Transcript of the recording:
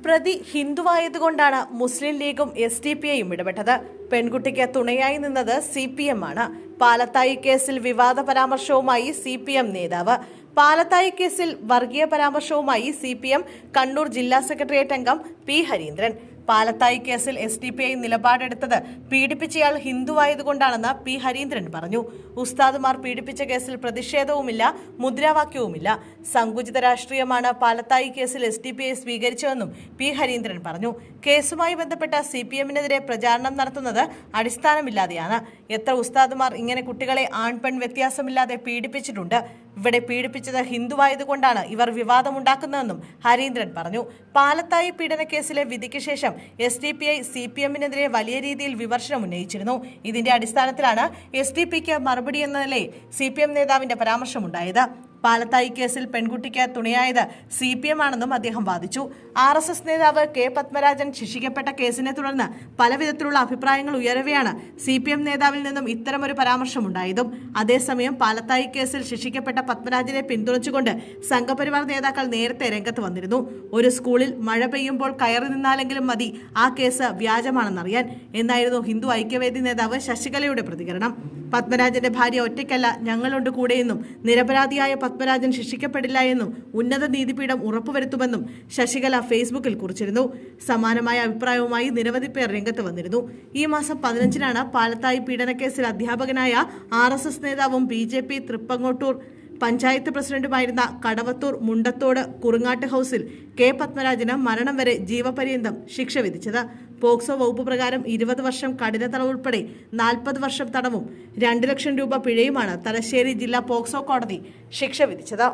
പ്രതി ഹിന്ദുവായതുകൊണ്ടാണ് മുസ്ലിം ലീഗും SDPIയും ഇടപെട്ടത്. പെൺകുട്ടിക്ക് തുണയായി നിന്നത് CPM ആണ്. പാലത്തായി കേസിൽ വിവാദ പരാമർശവുമായി CPM നേതാവ്. പാലത്തായി കേസിൽ വർഗീയ പരാമർശവുമായി CPM കണ്ണൂർ ജില്ലാ സെക്രട്ടേറിയറ്റ് അംഗം P. ഹരീന്ദ്രൻ. പാലത്തായി കേസിൽ SDPI നിലപാടെടുത്തത് പീഡിപ്പിച്ചയാൾ ഹിന്ദുവായതുകൊണ്ടാണെന്ന് P. ഹരീന്ദ്രൻ പറഞ്ഞു. ഉസ്താദുമാർ പീഡിപ്പിച്ച കേസിൽ പ്രതിഷേധവുമില്ല, മുദ്രാവാക്യവുമില്ല. സങ്കുചിത രാഷ്ട്രീയമാണ് പാലത്തായി കേസിൽ SDPI സ്വീകരിച്ചതെന്നും P. ഹരീന്ദ്രൻ പറഞ്ഞു. കേസുമായി ബന്ധപ്പെട്ട CPMനെതിരെ പ്രചാരണം നടത്തുന്നത് അടിസ്ഥാനമില്ലാതെയാണ്. എത്ര ഉസ്താദുമാർ ഇങ്ങനെ കുട്ടികളെ ആൺപെൺ വ്യത്യാസമില്ലാതെ പീഡിപ്പിച്ചിട്ടുണ്ട്. ഇവിടെ പീഡിപ്പിച്ചത് ഹിന്ദുവായതുകൊണ്ടാണ് ഇവർ വിവാദമുണ്ടാക്കുന്നതെന്നും ഹരീന്ദ്രൻ പറഞ്ഞു. പാലത്തായി പീഡനക്കേസിലെ വിധിക്ക് ശേഷം SDPI CPMനെതിരെ വലിയ രീതിയിൽ വിമർശനം ഉന്നയിച്ചിരുന്നു. ഇതിന്റെ അടിസ്ഥാനത്തിലാണ് SDPയ്ക്ക് മറുപടി എന്ന നിലയിൽ CPM നേതാവിന്റെ പരാമർശമുണ്ടായത്. പാലത്തായി കേസിൽ പെൺകുട്ടിക്ക് തുണയായത് CPM ആണെന്നും അദ്ദേഹം വാദിച്ചു. RSS നേതാവ് K. പത്മരാജൻ ശിക്ഷിക്കപ്പെട്ട കേസിനെ തുടർന്ന് പലവിധത്തിലുള്ള അഭിപ്രായങ്ങൾ ഉയരവെയാണ് CPM നേതാവിൽ നിന്നും ഇത്തരമൊരു പരാമർശമുണ്ടായതും. അതേസമയം പാലത്തായി കേസിൽ ശിക്ഷിക്കപ്പെട്ട പത്മരാജനെ പിന്തുണച്ചുകൊണ്ട് സംഘപരിവാർ നേതാക്കൾ നേരത്തെ രംഗത്ത് വന്നിരുന്നു. ഒരു സ്കൂളിൽ മഴ പെയ്യുമ്പോൾ കയറി നിന്നാലെങ്കിലും മതി ആ കേസ് വ്യാജമാണെന്നറിയാൻ എന്നായിരുന്നു ഹിന്ദു ഐക്യവേദി നേതാവ് ശശികലയുടെ പ്രതികരണം. പത്മരാജന്റെ ഭാര്യ ഒറ്റയ്ക്കല്ല, ഞങ്ങളുണ്ട് കൂടെയെന്നും നിരപരാധിയായ പത്മരാജൻ ശിക്ഷിക്കപ്പെടില്ല എന്നും ഉന്നത നീതിപീഠം ഉറപ്പുവരുത്തുമെന്നും ശശികല ഫേസ്ബുക്കിൽ കുറിച്ചിരുന്നു. സമാനമായ അഭിപ്രായവുമായി നിരവധി പേർ രംഗത്ത് വന്നിരുന്നു. ഈ മാസം 15-നാണ് പാലത്തായി പീഡനക്കേസിൽ അധ്യാപകനായ RSS നേതാവും BJP തൃപ്പങ്ങോട്ടൂർ പഞ്ചായത്ത് പ്രസിഡന്റുമായിരുന്ന കടവത്തൂർ മുണ്ടത്തോട് കുറുങ്ങാട്ട് ഹൌസിൽ K. പത്മരാജന് മരണം വരെ ജീവപര്യന്തം ശിക്ഷ വിധിച്ചത്. പോക്സോ വകുപ്പ് പ്രകാരം 20 വർഷം കഠിന തടവ് ഉൾപ്പെടെ 40 വർഷം തടവും 2 ലക്ഷം രൂപ പിഴയുമാണ് തലശ്ശേരി ജില്ലാ പോക്സോ കോടതി ശിക്ഷ വിധിച്ചത്.